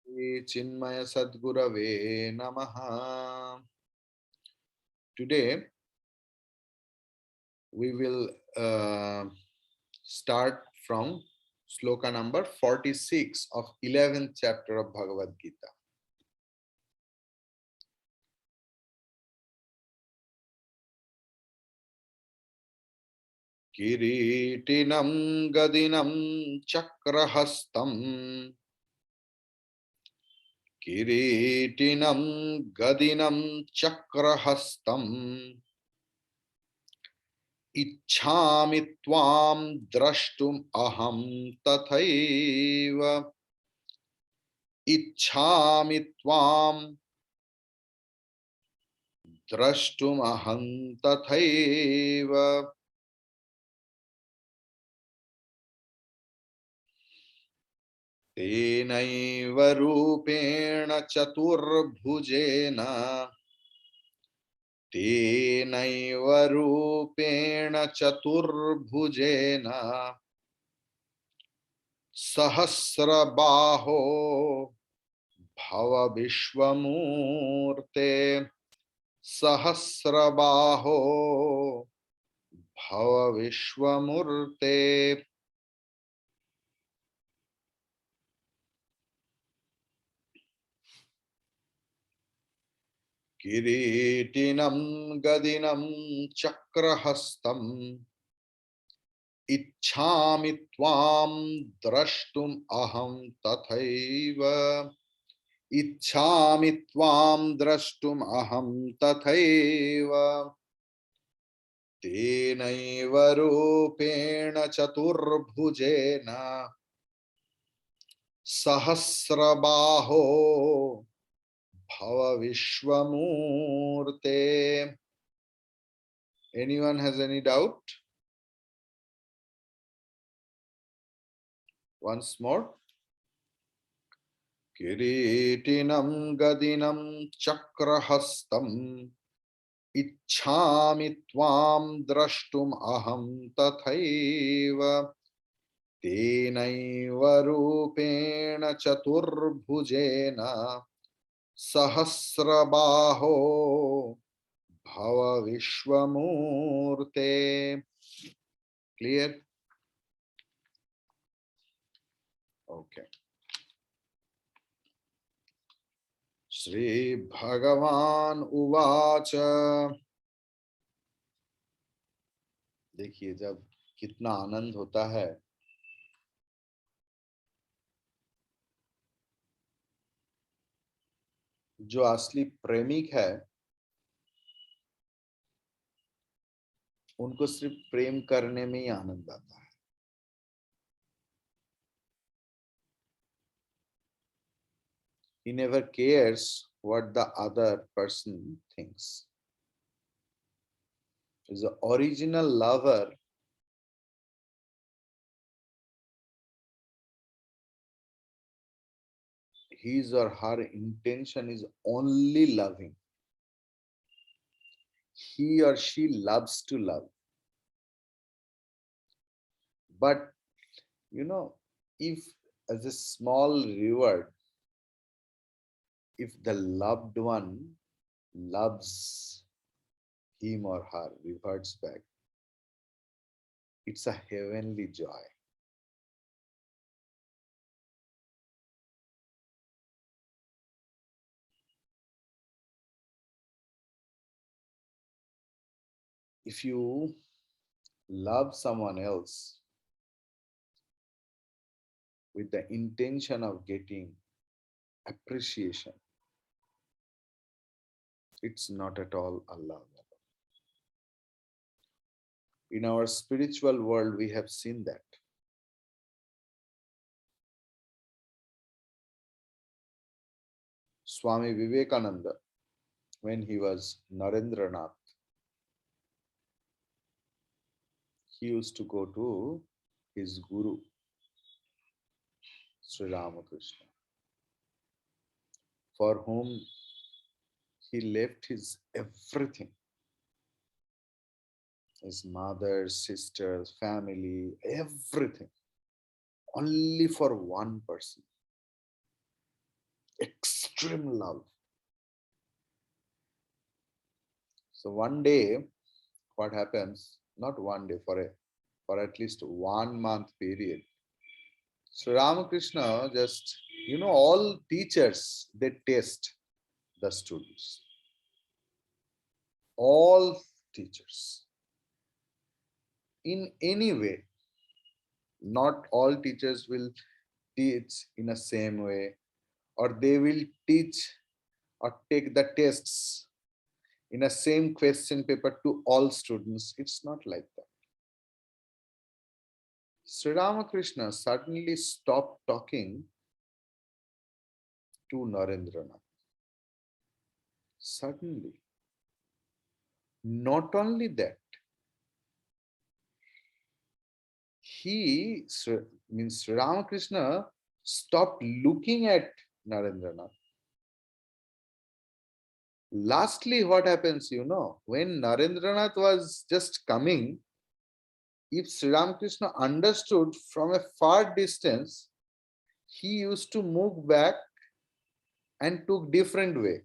Chinmaya Sadgurave Namaha. Today we will start from sloka number 46 of 11th chapter of Bhagavad Gita. Kiritinam Gadinam Chakrahastam Kiritinam Gadinam Chakrahastam Ichhami Tvam Drashtum Aham Tathaiva Ichhami Tvam Drashtum Aham Tathaiva Tenaiva Rupena Chaturbhujena Tenaiva Rupena Chaturbhujena Sahasrabaho Bhava Vishwamurte Sahasrabaho Bhava Vishwamurte. Kiritinam Gadinam Chakrahastam Ichhami Tvam Drashtum Aham Tathaiva Ichhami Tvam Drashtum Aham Tathaiva Tenaiva Rupena Chaturbhujena Sahasrabaho Bhava Vishwamurte. Anyone has any doubt? Once more. Kiritinam Gadinam Chakrahastam Ichhami Tvam Drashtum Aham Tathaiva Tenaiva Rupena Chaturbhujena Sahasrabaho Bhava Vishwamurte. Clear? Okay. Shri Bhagavan Uvacha. देखिए जब कितना आनंद होता है जो असली प्रेमिक है उनको सिर्फ प्रेम करने में ही आनंद आता है. He never cares what the other person thinks. The original lover his or her intention is only loving. He or she loves to love. But if as a small reward, if the loved one loves him or her, reverts back, it's a heavenly joy. If you love someone else with the intention of getting appreciation, it's not at all a love. In our spiritual world, we have seen that. Swami Vivekananda, when he was Narendranath, he used to go to his guru, Sri Ramakrishna, for whom he left his everything, his mother, sisters, family, everything, only for one person. extreme love. So one day, what happens? Not one day, for at least 1 month period. So Ramakrishna just, all teachers, they test the students. All teachers. In any way, not all teachers will teach in the same way, or they will teach or take the tests in a same question paper to all students. It's not like that. Sri Ramakrishna suddenly stopped talking to Narendranath. Suddenly. Not only that, means Sri Ramakrishna stopped looking at Narendranath. Lastly, what happens, when Narendranath was just coming, if Sri Ramakrishna understood from a far distance, he used to move back and took different way.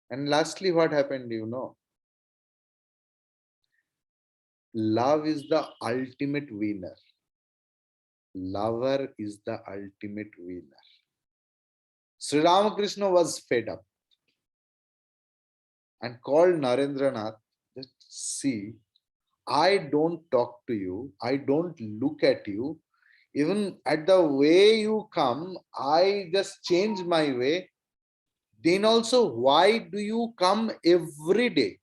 And lastly, what happened, love is the ultimate winner. Lover is the ultimate winner. Sri Ramakrishna was fed up and called Narendranath. Just see, I don't talk to you, I don't look at you. Even at the way you come, I just change my way. Then also, why do you come every day?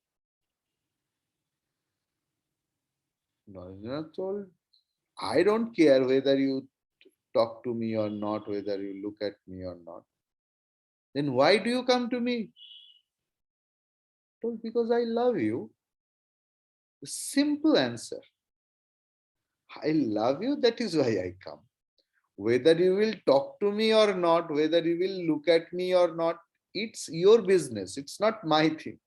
Narendranath told, I don't care whether you talk to me or not, whether you look at me or not. Then why do you come to me? Told, because I love you. Simple answer. I love you, that is why I come. Whether you will talk to me or not, whether you will look at me or not, it's your business. It's not my thing.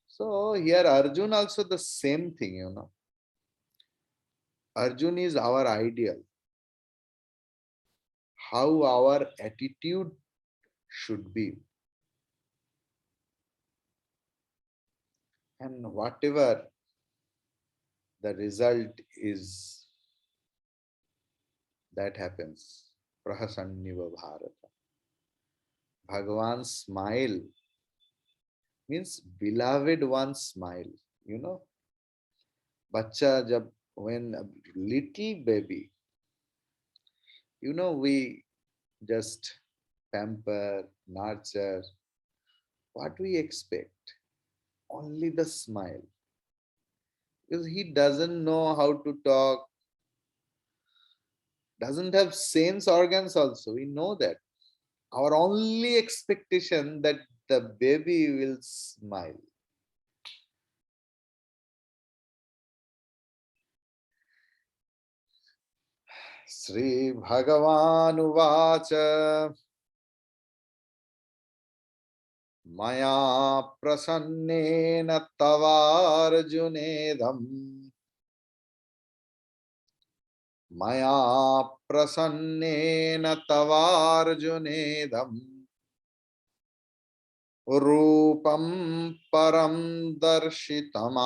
So here Arjun also the same thing, Arjun is our ideal. How our attitude should be. And whatever the result is, that happens. Prahasanniva Bharata. Bhagavan's smile means beloved one smile. Bacha jab, when a little baby, we just pamper, nurture. What we expect? Only the smile. Because he doesn't know how to talk, doesn't have sense organs also. We know that. Our only expectation that the baby will smile. Sri Bhagavan Uvacha Maya prasannena tavarjunedam Maya prasannena tavarjunedam Rupam param darshitam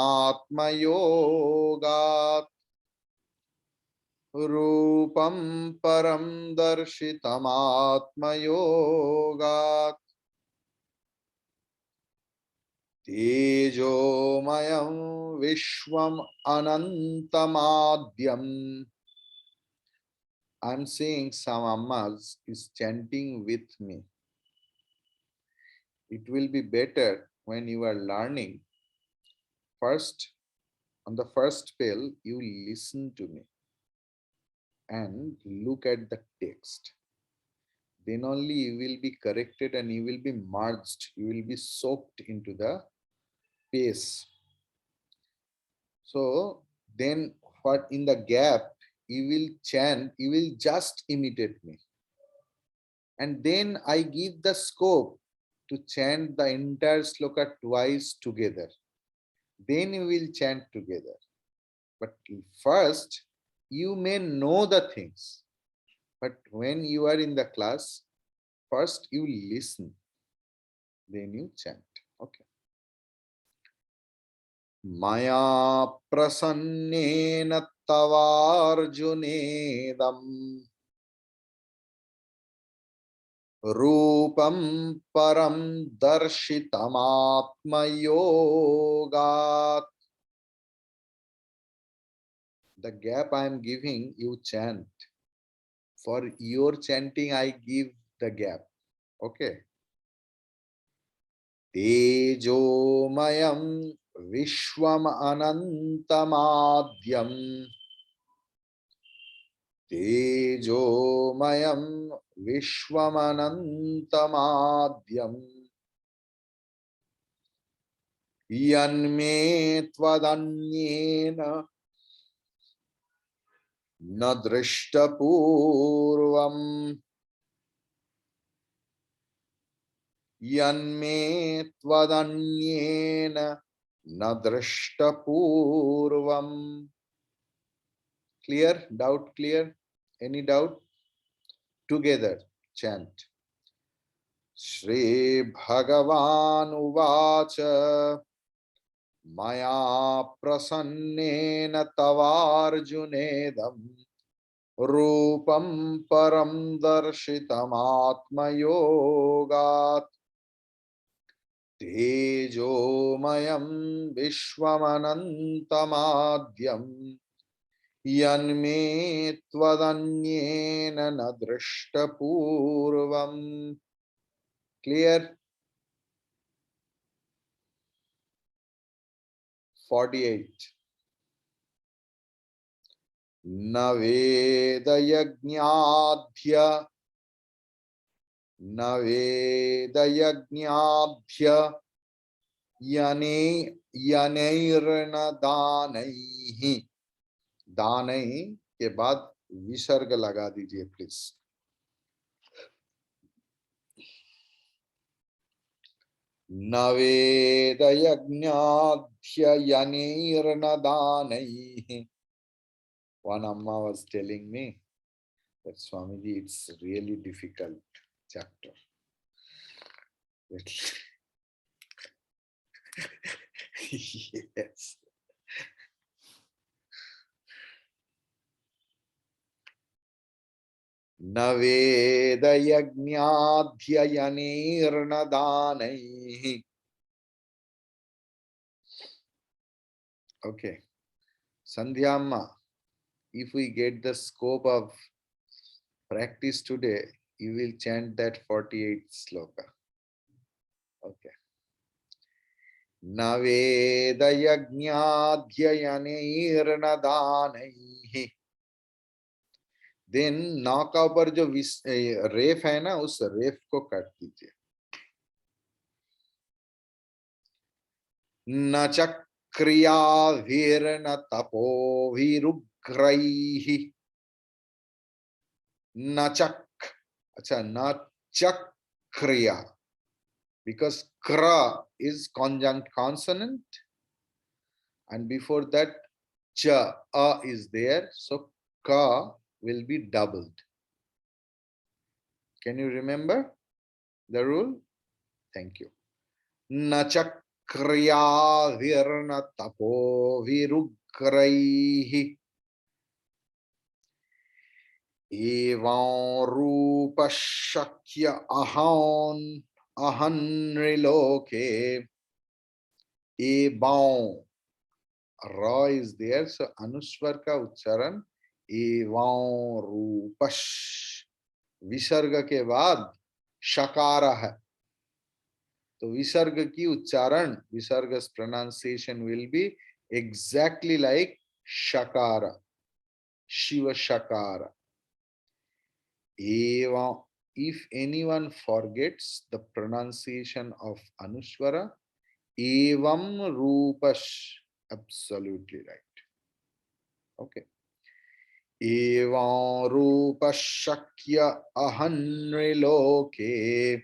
Rupam param darshitam atmayogat Tejomayam Vishwam Anantamadyam. I'm seeing some ammas is chanting with me. It will be better when you are learning. First, on the first spell, you listen to me and look at the text. Then only you will be corrected and you will be merged. You will be soaked into the pace. So then what in the gap you will chant, you will just imitate me. And then I give the scope to chant the entire sloka twice together. Then you will chant together. But first, you may know the things, but when you are in the class, first you listen, then you chant. Okay. Maya prasannena tavarjunedam Rupam param darshitam yogat. The gap I am giving, you chant. For your chanting, I give the gap. Okay. Tejomayam Vishwam Anantamadyam Tejomayam Vishwam Anantamadyam Yanme Tvadanyena Na Drishtapurvam Yanme Tvadanyena Na Drishtapurvam. Clear? Doubt clear? Any doubt? Together chant. Shri Bhagavan Uvacha Maya Prasannena Tavarjunedam Rupam Param Darshitam Yogat Tejomayam Vishwamanantamadyam Yanme Tvadanyena Na Drishtapurvam. Clear? 48. Navedayajnadhya yaneirna danaihi. दानई के बाद विसर्ग लगा दीजिए please. Navedayajnadhyayanirna danaihi. One Amma was telling me that Swamiji, it's really difficult chapter. Yes. Navedayajnadhyayanirna danaihi. Okay. Sandhya Amma, if we get the scope of practice today, you will chant that 48th sloka. Okay. Navedayajnadhyayanirna danaihi. Then ना का ऊपर जो रेफ है ना, उस रेफ को काट दीजिए. न चक्रियाभिर्न तपोभिरुग्रैः न चक. अच्छा, न Chakriya, because kra is conjunct consonant and before that cha a is there, so ka will be doubled. Can you remember the rule? Thank you. Na chakriyavirna tapo virugraihi evam rupa shakya ahanriloke. Evam, ra is there, so anuswar ka uchcharan evam rupash. विसर्ग के बाद शकार है, तो विसर्ग की उच्चारण, विसर्ग pronunciation will be exactly like shakara, shiva shakara. Evam, if anyone forgets the pronunciation of anuswara, evam rupash, absolutely right. Okay. Evam rupa shakya ahanriloke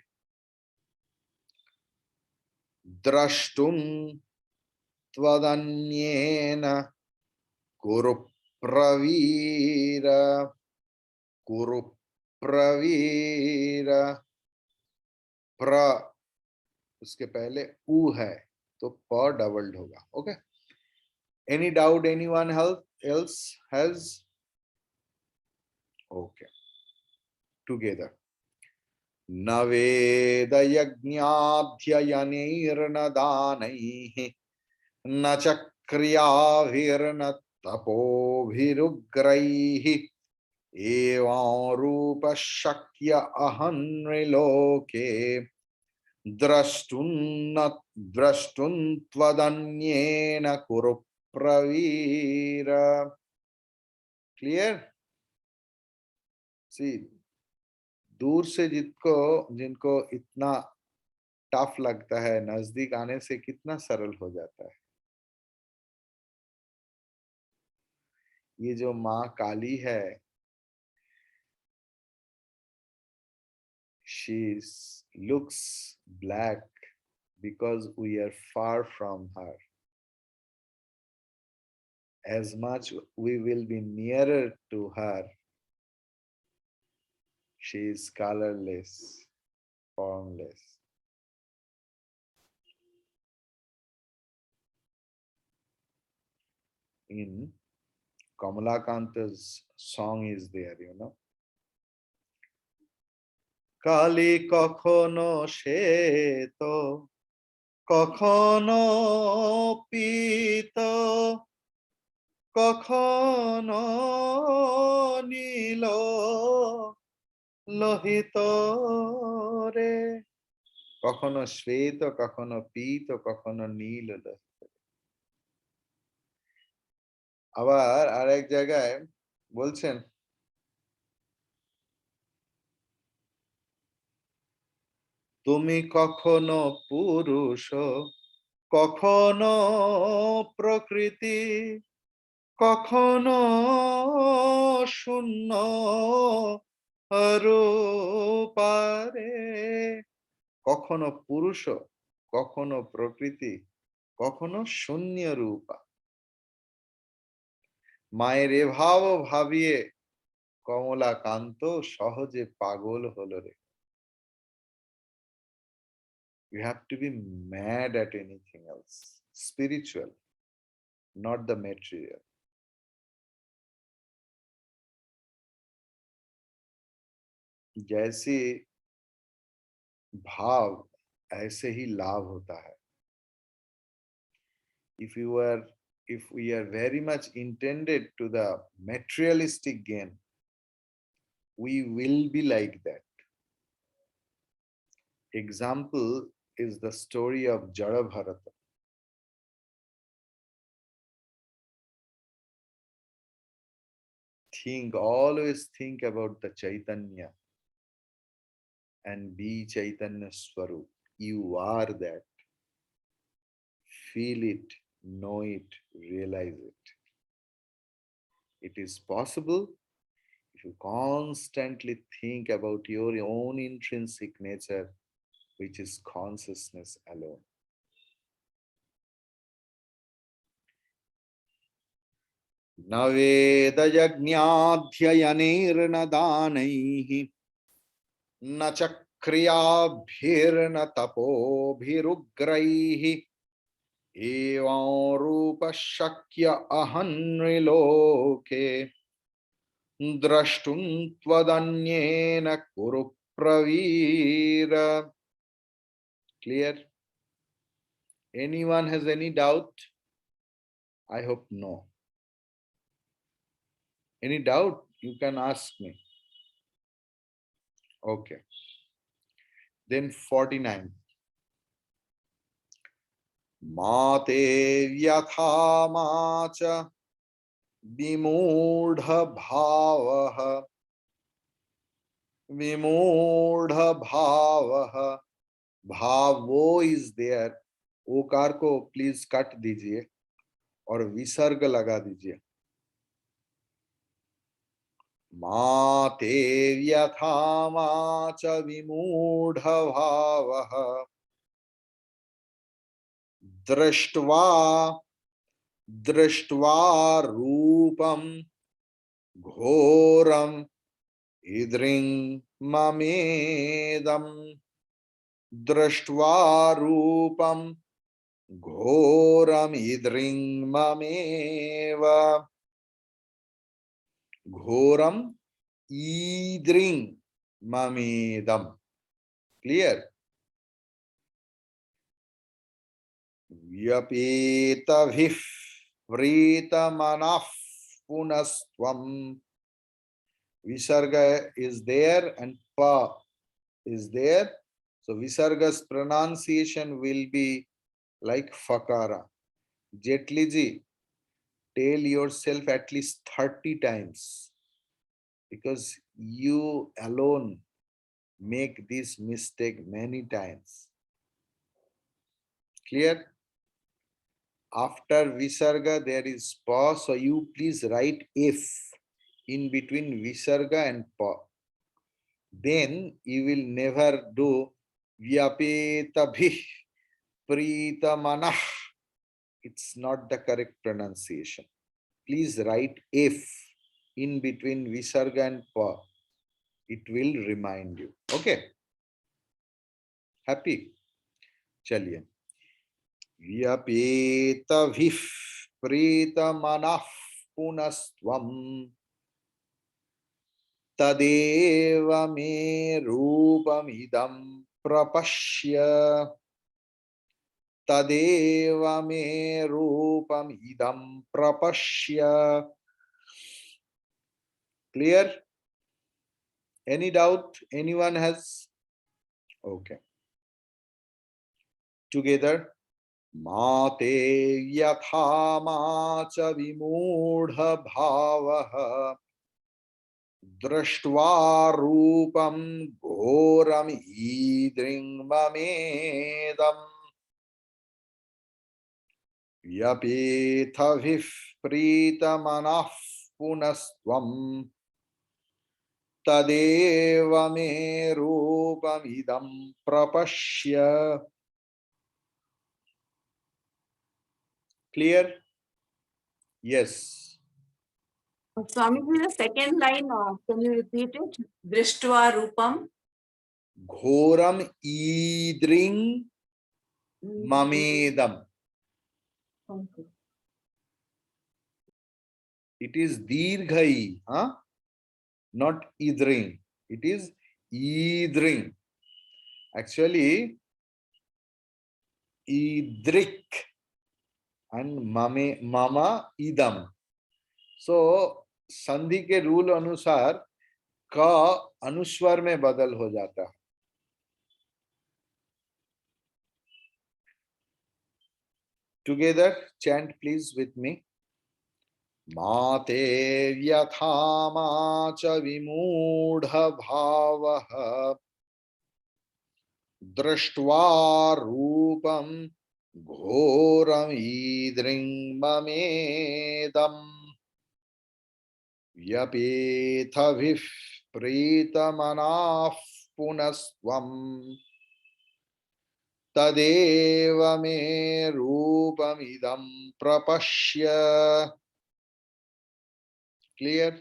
drashtum tvadanyena kuru Pravir, कुरु प्रवीर। प्र, उसके पहले उ है तो प डबल्ड होगा। Okay, any doubt anyone else has? Okay, together. न वेद यज्ञाध्ययनैर्न दानैः, न च क्रियाभिर्न तपोभिरुग्रैः, एवं रूपः शक्य अहं नृलोके, द्रष्टुं द्रष्टुं त्वदन्येन कुरु प्रवीर। क्लियर? सी, दूर से जिनको इतना टफ लगता है, नजदीक आने से कितना सरल हो जाता है। ये जो माँ काली है, she looks black because we are far from her. As much we will be nearer to her, she is colorless, formless. In Kamalakanta's song is there, you know. Kali কখনো শ্বেত, কখনো পীত, কখনো নীল লোহিত রে। কখনো শ্বেত, কখনো পীত, কখনো নীল লোহিত। আবার আরেক জায়গায় বলছেন, তুমি কখনো পুরুষ, কখনো প্রকৃতি, কখনো শূন্য রূপারে। কখনো পুরুষ, কখনো প্রকৃতি, কখনো শূন্য রূপা। মায়ের এভাব ভাবিয়ে কমলাকান্ত সহজে পাগল হলো রে। You have to be mad at anything else. Spiritual, not the material. जैसे भाव ऐसे ही लाभ होता है। If we are very much intended to the materialistic gain, we will be like that. Example is the story of Jadabharata. Always think about the Chaitanya and be Chaitanya Swarup. You are that. Feel it, know it, realize it. It is possible if you constantly think about your own intrinsic nature, which is consciousness alone. न वेदयज्ञाध्ययनैर्न दानैः, न च क्रियाभिर्न तपोभिरुग्रैः, एवं रूपः शक्य अहं नृलोके, द्रष्टुं त्वदन्येन कुरु Pravir. Clear? Anyone has any doubt? I hope no. Any doubt? You can ask me. Okay. Then 49. माते व्यथा माच विमूढ़ भावः, विमूढ़ भावः। भावो इज देयर, ओकार को प्लीज कट दीजिए और विसर्ग लगा दीजिए। माते व्यथा माच विमूढ़ भावः, दृष्ट्वा दृष्ट्वा रूपम घोरम इद्रिङ्ममेदं दृष्ट्वा रूपम घोरम इद्रिङ्ममेव घोरम ईदृङ्ममेदम. Clear? व्यपेतभिः प्रीतमनः पुनस्त्वं. Visarga is there and pa is there. So Visarga's pronunciation will be like fakara. Jetli ji, tell yourself at least 30 times, because you alone make this mistake many times. Clear? After Visarga there is pa, so you please write F in between Visarga and pa. Then you will never do Vyapetabhih Pritamanah. It's not the correct pronunciation. Please write F in between Visarga and Pa. It will remind you. Okay. Happy? Chaliye. Vyapetavih Pritamanah Punastvam Tadeva me Rupamidam Prapashya. Tadeva me rupam idam prapashya. Clear? Any doubt? Anyone has? Okay. Together. Mate yatha macha vimudha bhavaha drashtva rupam ghoram idringmamedam. Vyapethavih pritamanah punastvam tadeva me rupamidam prapashya. Clear? Yes. Swami, the second line, can you repeat it? Drishtva Rupam. Ghoram idring mamedam. Okay. It is dirghai, huh? Not idring. It is idring. Actually, idrik and mama idam. So, संधि के rule अनुसार का अनुस्वर में बदल हो जाता है. Together, chant please with me. Mate vyatha cha vimudha bhavaha drashtva rupam ghoram idringmamedam vyapethavih pritamanah punastvam tadeva me rupamidam prapashya. Clear?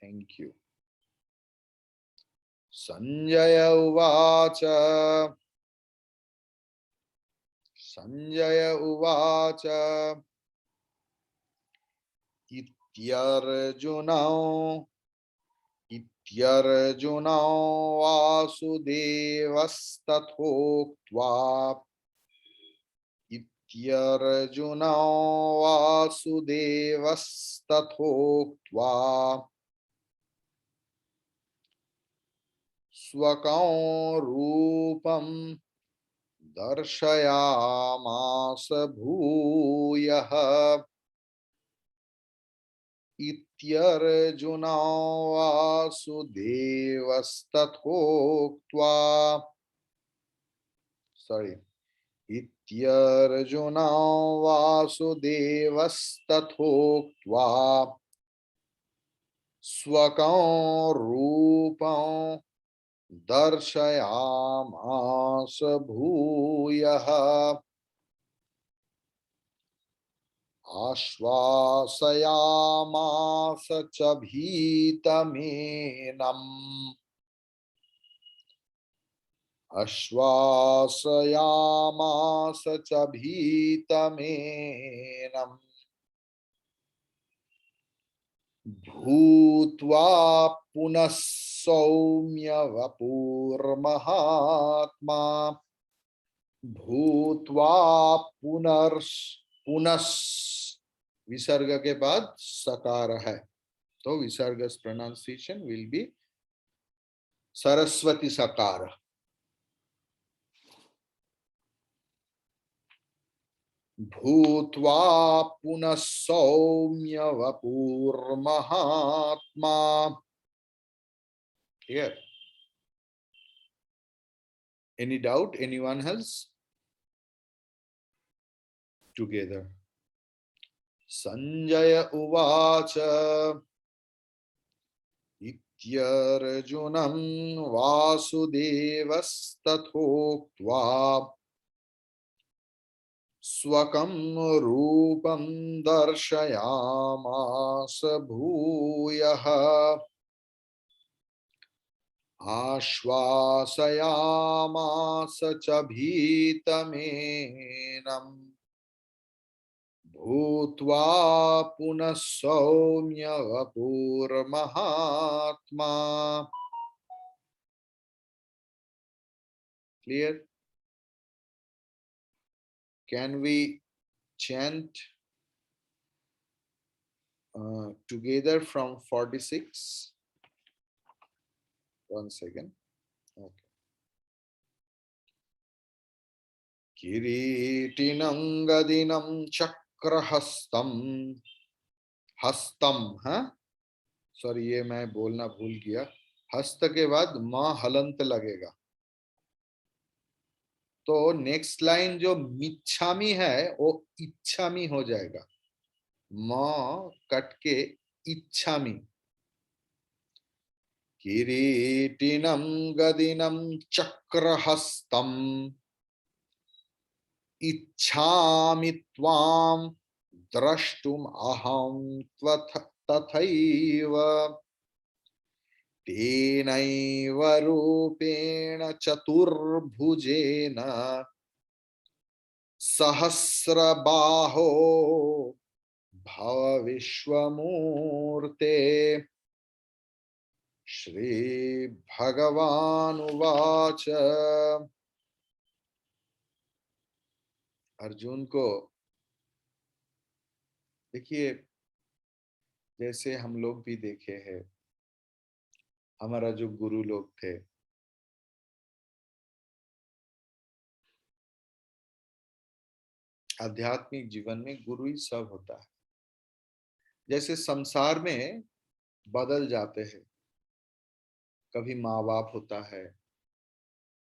Thank you. Sanjaya uvacha. Sanjaya uvacha. Ityarjunao Vasudevastathoktva. Ityarjunao Vasudevastathoktva. Swakam rupam darshayamasa bhuyah. Ityarjuna Vasudevastathoktva. Sorry. Ityarjuna Vasudevastathoktva. Swakam rupam darshayamasa bhuyah. आश्वासयामास च भीतमेनम् आश्वासयामास च भीतमेनम् भूत्वा पुनः सौम्य वपुर्महात्मा भूत्वा पुनः विसर्ग के बाद सकार है तो विसर्ग प्रोनाउंसिएशन विल बी सरस्वती सकार भूत्वा पुनः सौम्य वपुर्महात्मा clear any doubt anyone else together Sanjay उवाच इत्यर्जुनं वासुदेवस्तथोक्त्वा स्वकं रूपं दर्शयामास भूयः आश्वासयामास च भीतमेनम् भूत्वा पुनः सौम्य वपुर्महात्मा clear can we chant together from 46 one second okay किरीटिनं गदिनं चक्रहस्तं हस्तम हाँ सॉरी ये मैं बोलना भूल गया हस्त के बाद मां हलंत लगेगा तो नेक्स्ट लाइन जो मिच्छामी है वो इच्छामी हो जाएगा मां कट के इच्छामी किरीटिनं गदिनं चक्रहस्तम इच्छामि त्वां द्रष्टुम अहं तथैव तेनैव रूपेण चतुर्भुजेन सहस्रबाहो भव विश्वमूर्ते श्री भगवानुवाच अर्जुन को देखिए जैसे हम लोग भी देखे हैं हमारा जो गुरु लोग थे आध्यात्मिक जीवन में गुरु ही सब होता है जैसे संसार में बदल जाते हैं कभी माँ बाप होता है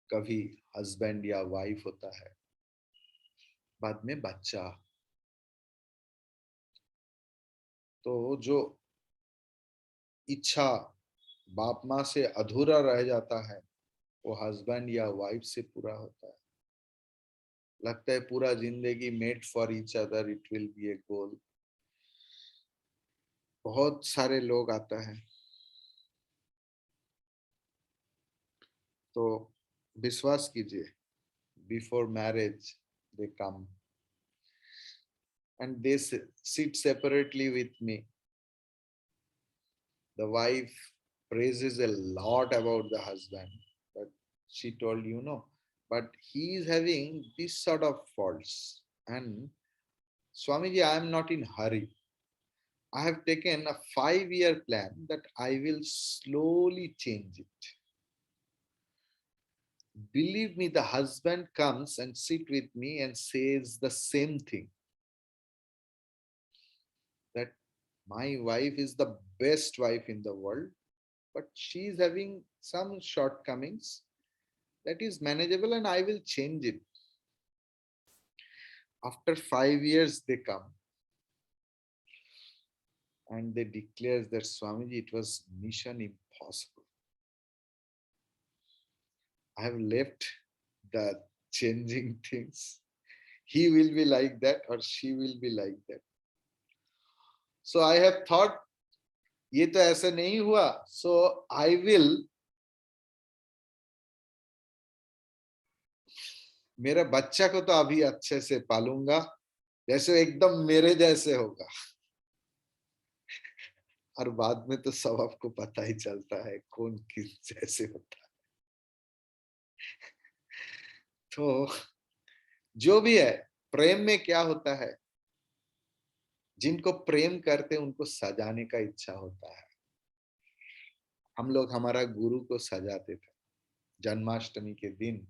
कभी हस्बैंड या वाइफ होता है बाद में बच्चा तो जो इच्छा बाप माँ से अधूरा रह जाता है वो हस्बैंड या वाइफ से पूरा होता है लगता है पूरा जिंदगी made for each other it will be a goal बहुत सारे लोग आता है तो विश्वास कीजिए before marriage they come and they sit separately with me the wife praises a lot about the husband but she told but he is having this sort of faults and Swamiji I am not in hurry I have taken a 5-year plan that I will slowly change it believe me the husband comes and sit with me and says the same thing that my wife is the best wife in the world but she is having some shortcomings that is manageable and I will change it. After 5 years, they come and they declare that Swamiji, it was mission impossible. I have left the changing things. He will be like that or she will be like that. So I have thought ये तो ऐसे नहीं हुआ, so I will, मेरे बच्चा को तो अभी अच्छे से पालूंगा जैसे एकदम मेरे जैसे होगा। और बाद में तो सब आपको पता ही चलता है कौन किस जैसे होता है। तो जो भी है, प्रेम में क्या होता है, जिनको प्रेम करते उनको सजाने का इच्छा होता है। हम लोग हमारा गुरु को सजाते थे, जन्माष्टमी के दिन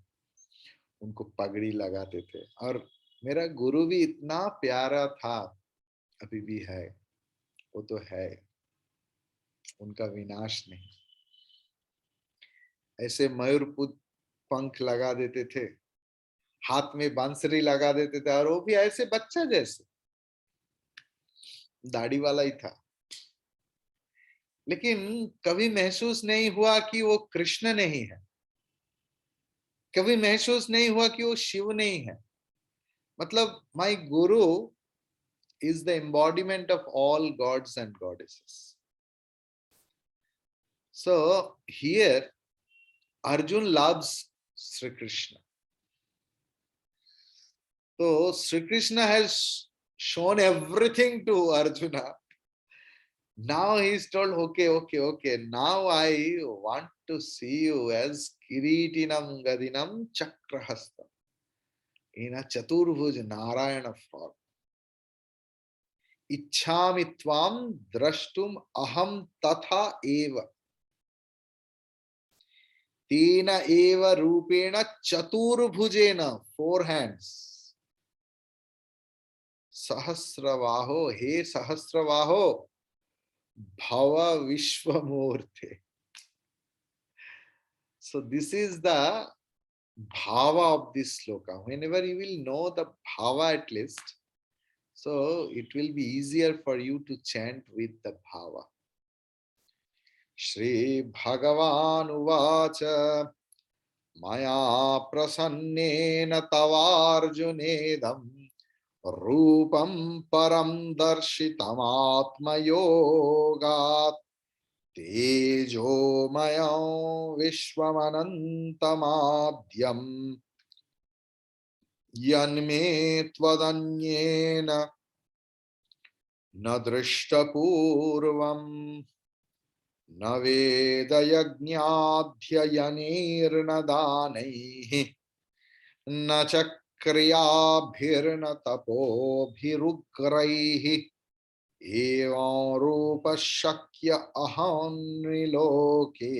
उनको पगड़ी लगाते थे। और मेरा गुरु भी इतना प्यारा था, अभी भी है, वो तो है, उनका विनाश नहीं। ऐसे मयूर पंख लगा देते थे, हाथ में बांसुरी लगा देते थे, और वो भी ऐसे बच्चा जैसे, दाढ़ी वाला ही था। लेकिन कभी महसूस नहीं हुआ कि वो कृष्ण नहीं है, कभी महसूस नहीं हुआ कि वो शिव नहीं है। मतलब my Guru is the embodiment of all gods and goddesses. So here Arjun loves Sri Krishna. So Sri Krishna has shown everything to Arjuna. Now he's told, okay, now I want to see you as Kiritinam Gadinam Chakrahastam in a Chaturbhuj Narayana form. Ichhami tvam drashtum aham tatha eva. Tena eva rupena chaturbhujena, 4 hands. Sahasravaho, he Sahasravaho, Bhava Vishwamurte. So this is the bhava of this sloka. Whenever you will know the bhava at least, so it will be easier for you to chant with the bhava. Shri Bhagavan Uvacha Maya Prasannena Tavarjunedam Rupam Param Darshitam Atma Yogat Tejomayam Vishwamanantamadyam Yanme Tvadanyena Na Drishtapurvam Na Vedayajñadhyayanirna Danaihi Na Chakriyabhirna Tapobhirugraihi Evam Rupa Shakya Ahanriloke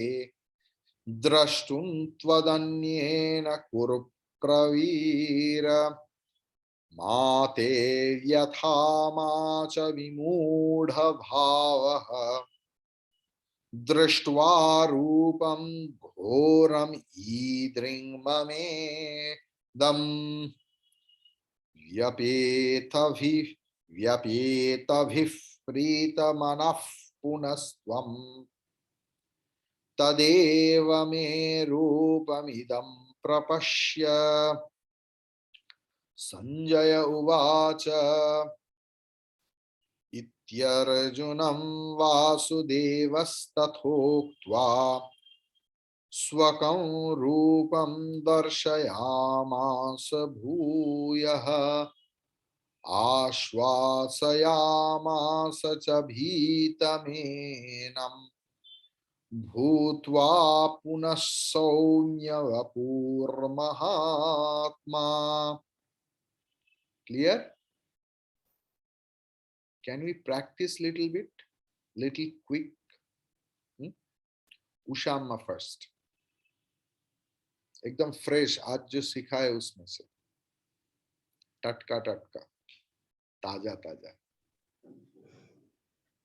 Drashtum Tvadanyena Kuru Pravira Mate Yathamacha Vimudha Bhavaha Drishtva Rupam Ghoram Idring Mame Dam Vyapetavih Prita Manaf Punastvam Tadeva Me Rupamidam Prapashya Sanjaya Uvacha Ityarjunam Vasudevastathoktva Swakam Rupam Darshayamasa Bhuyaha Ashvasayamasa cha bhitamenam Bhutva punah saumya vapur mahatma. Clear? Can we practice little bit? Little quick? Ushamma first. एकदम fresh, आज जो सीखा है उसमें से टटका टटका, ताजा ताजा.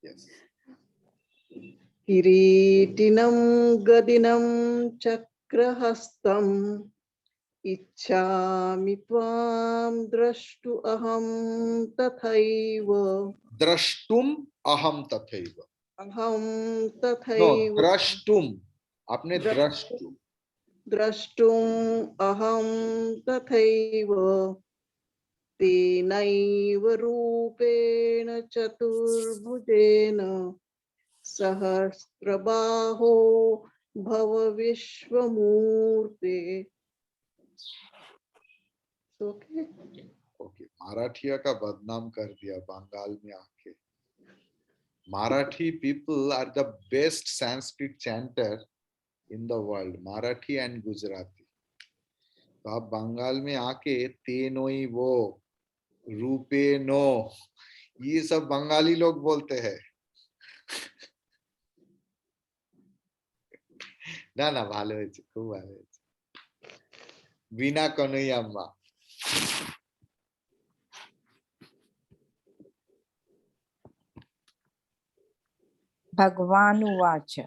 Yes. किरीटिनं गदिनं चक्रहस्तं इच्छामि त्वां द्रष्टु अहं तथैव. द्रष्टुम अहम तथैव. अहं No, तथैव. द्रष्टुम. आपने द्रष्टु. द्रष्टुम अहं तथैव. तेनैव रूपेण चतुर्भुजेन सहस्रबाहो भव विश्वमूर्ते. ओके. ओके, मराठिया का बदनाम कर दिया बंगाल में आके. Marathi people are the best Sanskrit chanter in the world. Marathi and Gujarati. तो आप बंगाल में आके तेनोई वो रूपे नो ये सब बंगाली लोग बोलते हैं. ना ना ভালো হয়েছে, খুব ভালো হয়েছে. বিনা কনৈয়াম্মা. Bhagwan Uvacha.